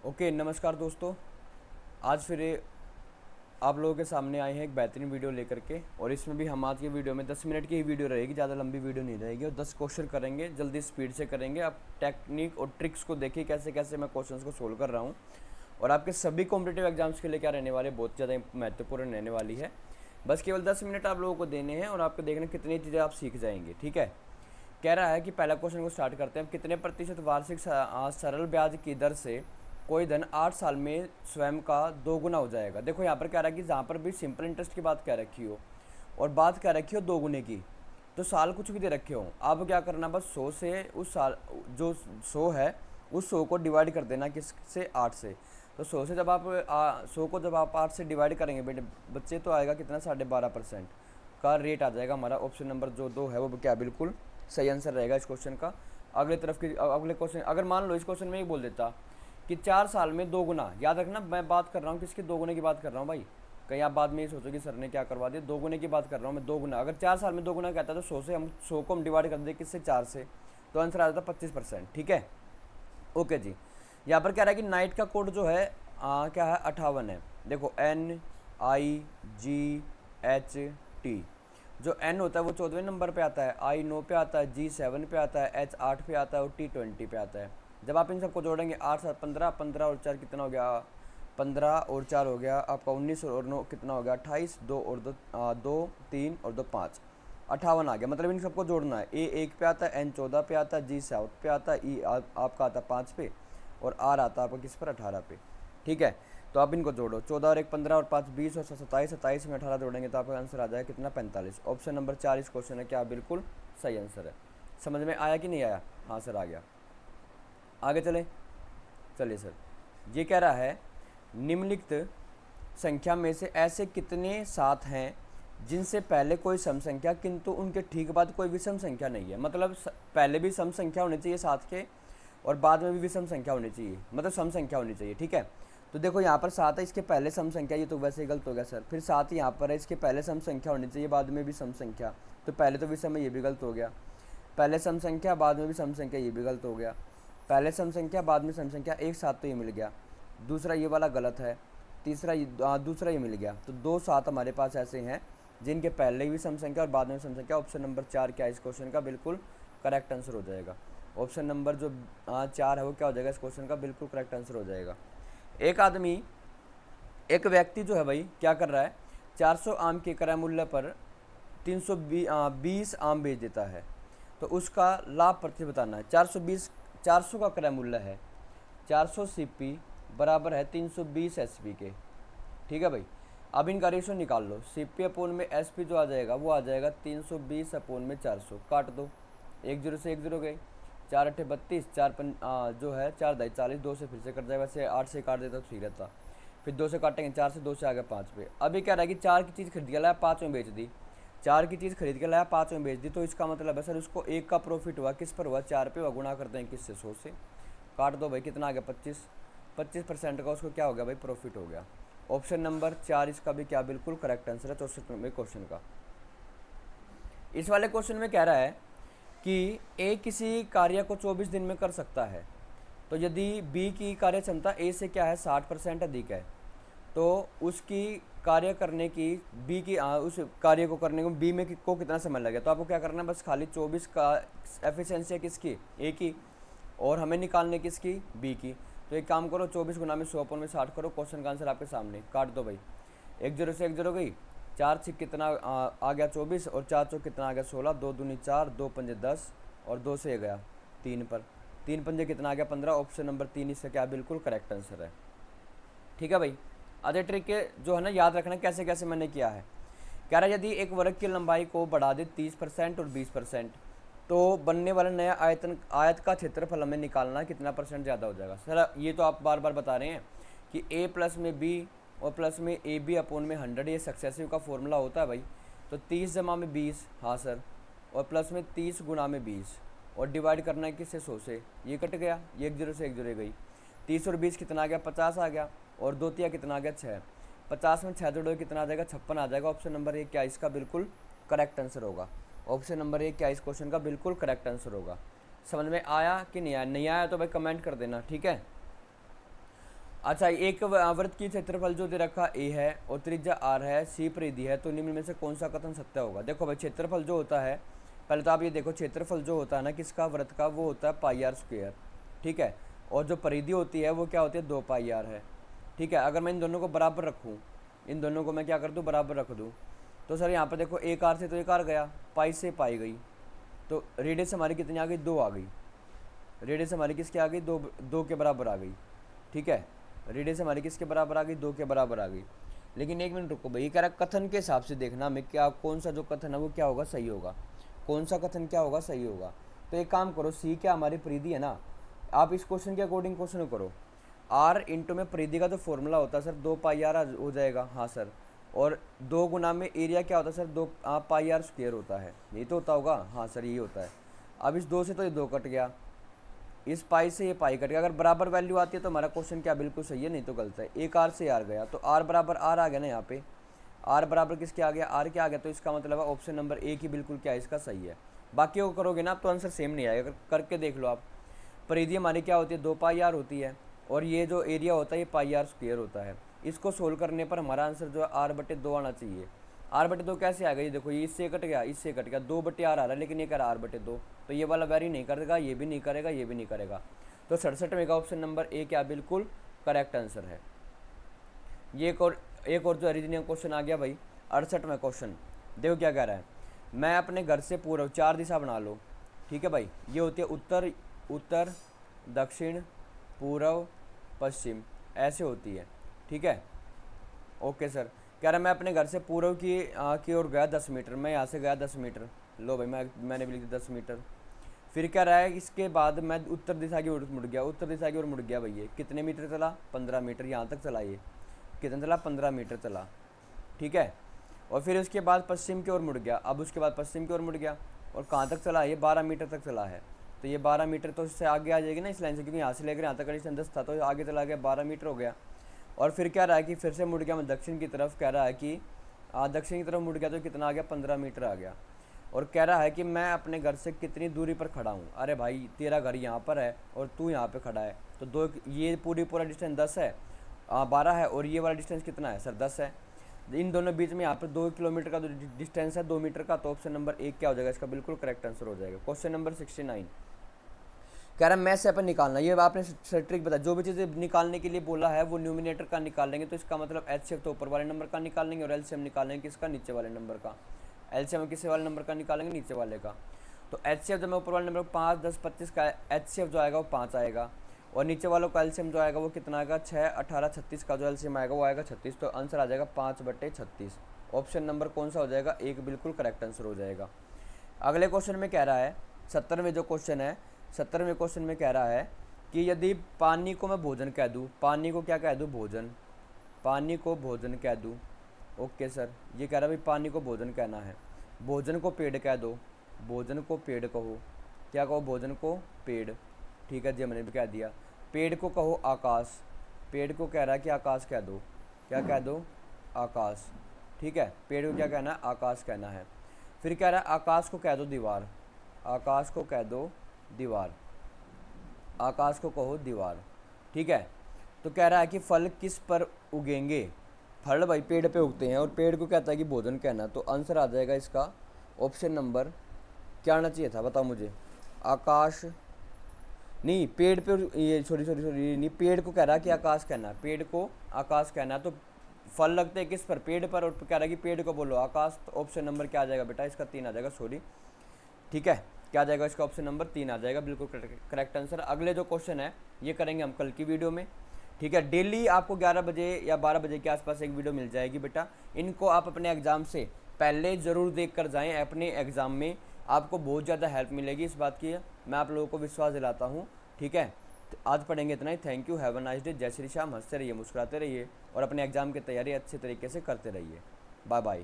Okay, नमस्कार दोस्तों। आज फिर आप लोगों के सामने आए हैं एक बेहतरीन वीडियो लेकर के। और इसमें भी हम आज की वीडियो में 10 मिनट की ही वीडियो रहेगी, ज़्यादा लंबी वीडियो नहीं रहेगी। और 10 क्वेश्चन करेंगे, जल्दी स्पीड से करेंगे। आप टेक्निक और ट्रिक्स को देखिए कैसे कैसे मैं क्वेश्चंस को सोल्व कर रहा हूँ। और आपके सभी कॉम्पिटिटिव एग्जाम्स के लिए क्या रहने वाले, बहुत ज़्यादा महत्वपूर्ण रहने वाली है। बस केवल 10 मिनट आप लोगों को देने हैं और आपको देखना कितनी चीज़ें आप सीख जाएंगे। ठीक है, कह रहा है कि पहला क्वेश्चन को स्टार्ट करते हैं। कितने प्रतिशत वार्षिक सरल ब्याज की दर से कोई धन 8 साल में स्वयं का 2 गुना हो जाएगा। देखो यहाँ पर कह रहा है कि जहाँ पर भी सिंपल इंटरेस्ट की बात कह रखी हो और बात कह रखी हो 2 गुने की, तो साल कुछ भी दे रखे हो, आप क्या करना, बस 100 से उस साल जो 100 है उस 100 को डिवाइड कर देना किससे, 8 से। तो 100 से जब आप 100 को जब आप 8 से डिवाइड करेंगे बेटे बच्चे, तो आएगा कितना, 12.5% का रेट आ जाएगा हमारा। ऑप्शन नंबर जो 2 है वो क्या बिल्कुल सही आंसर रहेगा इस क्वेश्चन का। अगले क्वेश्चन, अगर मान लो इस क्वेश्चन में ही बोल देता कि 4 साल में 2 गुना, याद रखना मैं बात कर रहा हूँ किसकी, 2 गुने की बात कर रहा हूँ भाई। कहीं आप बाद में ये सोचो कि सर ने क्या करवा दिया, 2 गुने की बात कर रहा हूँ मैं, 2 गुना। अगर 4 साल में 2 गुना कहता है तो 100 को हम डिवाइड कर दे किससे, 4 से, तो आंसर आ जाता 25%। ठीक है, ओके जी। यहाँ पर कह रहा है कि नाइट का कोड जो है क्या है, 58 है। देखो NIGHT, जो N होता है वो 14वें नंबर पे आता है, I 9 पे आता है, G 7 पे आता है, H 8 पे आता है और T 20 पे आता है। जब आप इन सबको जोड़ेंगे 8 7 15, 15 और 4 कितना हो गया, 15 और 4 हो गया आपका 19 और 9 कितना हो गया 28, 2 और 2 3 और 2 5, 58 आ गया। मतलब इन सबको जोड़ना है। A 1 पे आता है, N 14 पे आता है, G 7 पे आता है, E आपका आता है 5 पे और R आता है आपका किस पर, 18 पे। ठीक है, तो आप इनको जोड़ो, 14 और 1 15 और 5 20 और 27, 27 में 18 जोड़ेंगे तो आपका आंसर आ जाएगा कितना, 45। ऑप्शन नंबर 4 इस क्वेश्चन है क्या, बिल्कुल सही आंसर है। समझ में आया कि नहीं आया? हाँ सर आ गया। आगे चले, चलिए सर। ये कह रहा है निम्नलिखित संख्या में से ऐसे कितने सात हैं जिनसे पहले कोई सम संख्या किंतु उनके ठीक बाद कोई विषम संख्या नहीं है। मतलब पहले भी सम संख्या होनी चाहिए सात के और बाद में भी विषम संख्या होनी चाहिए, मतलब सम संख्या होनी चाहिए। ठीक है, तो देखो यहाँ पर 7 है, इसके पहले सम संख्या, ये तो वैसे ही गलत हो गया सर। फिर 7 यहाँ पर है, इसके पहले सम संख्या होनी चाहिए, बाद में भी सम संख्या, तो पहले तो विषम है, ये भी गलत हो गया। पहले सम संख्या बाद में भी सम संख्या, ये भी गलत हो गया। पहले सम संख्या बाद में सम संख्या, एक साथ तो ये मिल गया। दूसरा ये वाला गलत है। दूसरा ये मिल गया। तो 2 7 हमारे पास ऐसे हैं जिनके पहले भी सम संख्या और बाद में सम संख्या। ऑप्शन नंबर 4 क्या है इस क्वेश्चन का, बिल्कुल करेक्ट आंसर हो जाएगा। ऑप्शन नंबर जो 4 है वो क्या हो जाएगा इस क्वेश्चन का, बिल्कुल करेक्ट आंसर हो जाएगा। एक व्यक्ति जो है भाई क्या कर रहा है, 400 आम के क्रय मूल्य पर 320 आम बेच देता है, तो उसका लाभ प्रतिशत बताना है। 400 का क्रय मूल्य है, 400 CP बराबर है 320 SP के। ठीक है भाई, अब इनका रेशो निकाल लो। CP अपोन में SP जो आ जाएगा वो आ जाएगा 320 अपोन में 400, काट दो, 1 0 से 1 0 गए, 4 8 32, जो है 4 दाई 40, 2 से फिर से कट जाए, वैसे 8 से काट देता तो ठीक रहता। फिर 2 से काटेंगे, 4 से 2 से आ गया 5 पे। अभी क्या रहा है कि 4 की चीज़ खरीद के लाया, 5 में बेच दी। 4 की चीज़ खरीद के लाया, 5 में बेच दी, तो इसका मतलब है सर उसको 1 का प्रॉफिट हुआ, किस पर हुआ, 4 पे हुआ। गुणा करते हैं किससे, 100 से। काट दो भाई, कितना आ गया, 25% का उसको क्या हो गया भाई, प्रॉफिट हो गया। ऑप्शन नंबर 4 इसका भी क्या, बिल्कुल करेक्ट आंसर है 64 नंबर क्वेश्चन का। इस वाले क्वेश्चन में कह रहा है कि ए किसी कार्य को 24 दिन में कर सकता है, तो यदि बी की कार्य क्षमता ए से क्या है, 60% अधिक है, तो उसकी कार्य करने की बी की उस कार्य को करने को बी में को कितना समय लगेगा। तो आपको क्या करना है, बस खाली 24 का एफिशिएंसी है किसकी, ए की, और हमें निकालने किसकी, बी की। तो एक काम करो, 24 गुना में 100 अपन में 60 करो, क्वेश्चन का आंसर आपके सामने। काट दो भाई, 1 0 से 1 0 गई, 4 6 कितना आ गया 24 और 4 चौक कितना आ गया 16, 2 दूनी 4, 2 पंजे 10 और 2 से गया 3 पर, 3 पंजे कितना आ गया 15। ऑप्शन नंबर 3 इसका क्या, बिल्कुल करेक्ट आंसर है। ठीक है भाई, आधे ट्रिक के जो है ना याद रखना कैसे कैसे मैंने किया है। कह रहा है यदि एक वर्ग की लंबाई को बढ़ा दे 30% और 20%, तो बनने वाला नया आयत का क्षेत्रफल हमें निकालना कितना परसेंट ज़्यादा हो जाएगा। सर ये तो आप बार बार बता रहे हैं कि a प्लस में b और प्लस में ए बी अपोन में 100, ये सक्सेसिव का फॉर्मूला होता है भाई। तो 30 जमा में 20, हाँ सर, और प्लस में 30 गुना में 20 और डिवाइड करना है किससे, 100 से। ये कट गया, ये 1 0 से 1 0 गई, 30 और 20 कितना आ गया, 50 आ गया, और 2 तिया कितना आ गया, 6। 50 में 6 जोड़ो कितना आ जाएगा, 56 आ जाएगा। ऑप्शन नंबर 1 क्या इसका बिल्कुल करेक्ट आंसर होगा। ऑप्शन नंबर 1 क्या इस क्वेश्चन का बिल्कुल करेक्ट आंसर होगा। समझ में आया कि नहीं आया? नहीं आया तो भाई कमेंट कर देना, ठीक है। अच्छा, एक वृत्त की क्षेत्रफल जो दे रखा ए है और त्रिज्या आर है, सी परिधि है, तो निम्न में से कौन सा कथन सत्य होगा। देखो भाई, क्षेत्रफल जो होता है, पहले तो आप ये देखो, क्षेत्रफल जो होता है ना किसका, वृत्त का, वो होता है पाई आर स्क्वायर, ठीक है। और जो परिधि होती है वो क्या होती है, 2 पाई आर है, ठीक है। अगर मैं इन दोनों को बराबर रखूँ, इन दोनों को मैं क्या कर दूँ, बराबर रख दूँ, तो सर यहाँ पर देखो, एक आर से तो एक आर गया, पाई से पाई गई, तो रेडियस हमारी कितनी आ गई, 2 आ गई। रेडियस हमारी किसकी आ गई, 2 के बराबर आ गई, ठीक है। रेडियस हमारी किसके बराबर आ गई, 2 के बराबर आ गई। लेकिन एक मिनट रुको भाई, ये कह रहा कथन के हिसाब से देखना हमें, क्या कौन सा जो कथन है वो क्या होगा, सही होगा, कौन सा कथन क्या होगा, सही होगा। तो एक काम करो, सी क्या हमारी परिधि है ना, आप इस क्वेश्चन के अकॉर्डिंग क्वेश्चन करो। आर इंटू में परिधि का तो फॉर्मूला होता है सर, 2 पाई आर हो जाएगा, हाँ सर। और 2 गुना में एरिया क्या होता है सर, 2 पाई आर स्क्वायर होता है, यही तो होता होगा, हाँ सर यही होता है। अब इस 2 से तो ये 2 कट गया, इस पाई से ये पाई कट गया। अगर बराबर वैल्यू आती है तो हमारा क्वेश्चन क्या बिल्कुल सही है, नहीं तो गलत है। एक आर से आर गया, तो आर बराबर आर आ गया ना यहाँ पे, आर बराबर किसके आ गया, आर क्या आ गया, तो इसका मतलब है ऑप्शन नंबर ए की बिल्कुल क्या है, इसका सही है। बाकी को करोगे ना तो आंसर सेम नहीं आएगा, करके देख लो आप। परिधि हमारी क्या होती है, 2 पाई आर होती है, और ये जो एरिया होता है ये पाई आर स्क्वायर होता है। इसको सोल्व करने पर हमारा आंसर जो है r/2 आना चाहिए। r/2 कैसे आएगा, ये देखो, ये इससे कट गया, इससे कट गया, 2/r आ रहा है, लेकिन ये कह रहा r/2, तो ये वाला वेरी नहीं करेगा, ये भी नहीं करेगा, ये भी नहीं करेगा। तो 67 में का ऑप्शन नंबर ए क्या बिल्कुल करेक्ट आंसर है। ये एक और जो रीजनिंग क्वेश्चन आ गया भाई, 68वां क्वेश्चन। देखो क्या कह रहा है, मैं अपने घर से पूर्व 4 दिशा बना लो, ठीक है भाई। ये होती है उत्तर, दक्षिण, पूर्व, पश्चिम, ऐसे होती है, ठीक है। ओके सर, कह रहा है मैं अपने घर से पूर्व की ओर गया 10 मीटर, मैं यहाँ से गया 10 मीटर, लो भाई मैंने भी लिख दिया 10 मीटर। फिर कह रहा है इसके बाद मैं उत्तर दिशा की ओर मुड़ गया, उत्तर दिशा की ओर मुड़ गया भैया, कितने मीटर चला, 15 मीटर, यहाँ तक चला, ये कितना चला, 15 मीटर चला, ठीक है। और फिर उसके बाद पश्चिम की ओर मुड़ गया, अब उसके बाद पश्चिम की ओर मुड़ गया, और कहाँ तक चला, ये 12 मीटर तक चला है। तो ये 12 मीटर तो इससे आगे आ जाएगी ना इस लाइन से, क्योंकि यहाँ से लेकर यहाँ तक का डिस्टेंस 10 था, तो आगे चला गया, 12 मीटर हो गया। और फिर कह रहा है कि फिर से मुड़ गया मैं दक्षिण की तरफ, कह रहा है कि दक्षिण की तरफ मुड़ गया, तो कितना आ गया, 15 मीटर आ गया। और कह रहा है कि मैं अपने घर से कितनी दूरी पर खड़ा हूँ। अरे भाई, तेरा घर यहाँ पर है और तू यहाँ पे खड़ा है, तो ये पूरा डिस्टेंस 10 है, 12 है, और ये वाला डिस्टेंस कितना है सर, 10 है। इन दोनों बीच में यहाँ पर 2 किलोमीटर का जो डिस्टेंस है, 2 मीटर का, तो ऑप्शन नंबर 1 क्या हो जाएगा, इसका बिल्कुल करेक्ट आंसर हो जाएगा। क्वेश्चन नंबर 69 कह रहा है मैथ से अपन निकालना, ये आपने ट्रिक बता, जो भी चीज़ निकालने के लिए बोला है वो न्यूमिनेटर का निकाल लेंगे, तो इसका मतलब एचसीएफ तो ऊपर वाले नंबर का निकाल लेंगे, और एलसीएम निकालेंगे किसका, नीचे वाले नंबर का। एलसीएम किसी वाले नंबर का निकालेंगे, नीचे वाले का। तो एचसीएफ जब मैं ऊपर वाले नंबर 5, 10, 25 का एचसीएफ जो आएगा वो 5 आएगा, और नीचे वालों का एलसीएम जो आएगा वो कितना आएगा, 6, 18, 36 का जो एलसीएम आएगा वो आएगा 36। तो आंसर आ जाएगा 5/36। ऑप्शन नंबर कौन सा हो जाएगा, एक बिल्कुल करेक्ट आंसर हो जाएगा। अगले क्वेश्चन में कह रहा है, 70वें जो क्वेश्चन है, 70वें क्वेश्चन में कह रहा है कि यदि पानी को मैं भोजन कह दूँ, पानी को क्या कह दूँ, भोजन, पानी को भोजन कह दूँ। ओके सर, ये कह रहा है भाई पानी को भोजन कहना है, भोजन को पेड़ कह दो, भोजन को पेड़ कहो, क्या कहो, भोजन को पेड़, ठीक है जी, मैंने भी कह दिया। पेड़ को कहो आकाश, पेड़ को कह रहा है कि आकाश कह दो, क्या कह दो, आकाश, ठीक है। पेड़ को क्या कहना है, आकाश कहना है। फिर कह रहा है आकाश को कह दो दीवार, आकाश को कह दो दीवार, आकाश को कहो दीवार, ठीक है। तो कह रहा है कि फल किस पर उगेंगे, फल भाई पेड़ पे उगते हैं, और पेड़ को कहता है कि भोजन कहना, तो आंसर आ जाएगा इसका ऑप्शन नंबर क्या आना चाहिए था, बताओ मुझे, आकाश नहीं, पेड़ पे, ये सॉरी नहीं, पेड़ को कह रहा है कि आकाश कहना, पेड़ को आकाश कहना, तो फल लगते हैं किस पर, पेड़ पर, और कह रहा है कि पेड़ को बोलो आकाश, तो ऑप्शन नंबर क्या आ जाएगा बेटा, इसका 3 आ जाएगा, सॉरी, ठीक है। क्या आ जाएगा इसका, ऑप्शन नंबर 3 आ जाएगा, बिल्कुल करेक्ट आंसर। अगले जो क्वेश्चन है ये करेंगे हम कल की वीडियो में, ठीक है। डेली आपको 11 बजे या 12 बजे के आसपास एक वीडियो मिल जाएगी बेटा, इनको आप अपने एग्ज़ाम से पहले ज़रूर देख कर जाएँ, अपने एग्ज़ाम में आपको बहुत ज़्यादा हेल्प मिलेगी, इस बात की मैं आप लोगों को विश्वास दिलाता हूँ, ठीक है। तो आज पढ़ेंगे इतना ही, thank you, have a nice day, जय श्री श्याम, हंसते रहिए, मुस्कुराते रहिए, और अपने एग्ज़ाम की तैयारी अच्छे तरीके से करते रहिए, बाय बाय।